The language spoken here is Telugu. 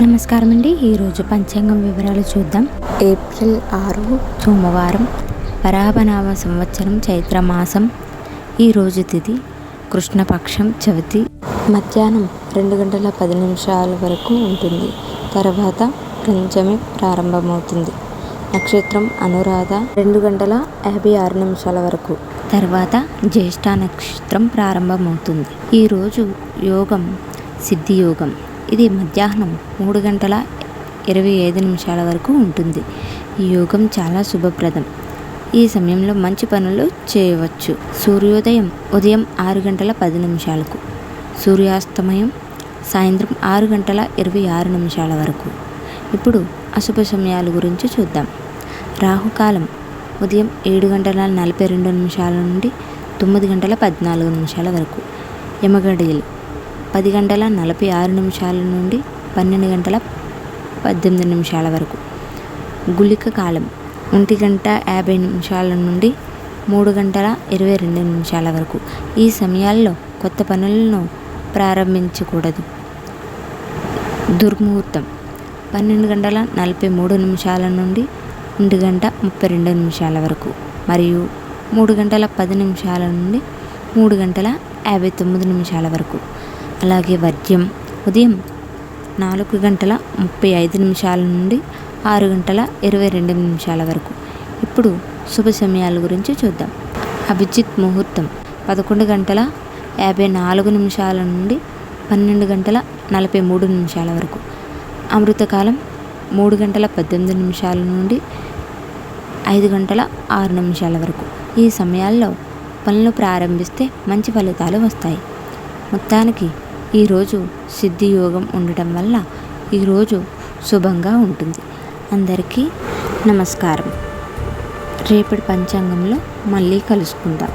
నమస్కారం అండి. ఈరోజు పంచాంగం వివరాలు చూద్దాం. ఏప్రిల్ 6 సోమవారం, పరాభనామ సంవత్సరం చైత్రమాసం. ఈరోజు తిథి కృష్ణపక్షం చవితి. మధ్యాహ్నం 2 గంటల 10 నిమిషాల వరకు ఉంటుంది. తర్వాత పంచమి ప్రారంభమవుతుంది. నక్షత్రం అనురాధ 2 గంటల 56 నిమిషాల వరకు. తర్వాత జ్యేష్ఠ నక్షత్రం ప్రారంభమవుతుంది. ఈరోజు యోగం సిద్ధి యోగం. ఇది మధ్యాహ్నం 3 గంటల 25 నిమిషాల వరకు ఉంటుంది. ఈ యోగం చాలా శుభప్రదం. ఈ సమయంలో మంచి పనులు చేయవచ్చు. సూర్యోదయం ఉదయం 6 గంటల 10 నిమిషాలకు, సూర్యాస్తమయం సాయంత్రం 6 గంటల 26 నిమిషాల వరకు. ఇప్పుడు అశుభ సమయాల గురించి చూద్దాం. రాహుకాలం ఉదయం 7 గంటల 42 నిమిషాల నుండి 9 గంటల 14 నిమిషాల వరకు. యమగడియలు 10 గంటల 46 నిమిషాల నుండి 12 గంటల 18 నిమిషాల వరకు. గుళిక కాలం 1 గంట 50 నిమిషాల నుండి 3 గంటల 22 నిమిషాల వరకు. ఈ సమయాల్లో కొత్త పనులను ప్రారంభించకూడదు. దుర్ముహూర్తం 12 గంటల 43 నిమిషాల నుండి 1 గంట 32 నిమిషాల వరకు మరియు 3 గంటల 10 నిమిషాల నుండి 3 గంటల 59 నిమిషాల వరకు. అలాగే వర్జ్యం ఉదయం 4 గంటల 35 నిమిషాల నుండి 6 గంటల 22 నిమిషాల వరకు. ఇప్పుడు శుభ సమయాల గురించి చూద్దాం. అభిజిత్ ముహూర్తం 11 గంటల 54 నిమిషాల నుండి 12 గంటల 43 నిమిషాల వరకు. అమృతకాలం 3 గంటల 18 నిమిషాల నుండి 5 గంటల 6 నిమిషాల వరకు. ఈ సమయాల్లో పనులు ప్రారంభిస్తే మంచి ఫలితాలు వస్తాయి. మొత్తానికి ఈరోజు సిద్ధి యోగం ఉండటం వల్ల ఈరోజు శుభంగా ఉంటుంది. అందరికీ నమస్కారం. రేపటి పంచాంగంలో మళ్ళీ కలుసుకుందాం.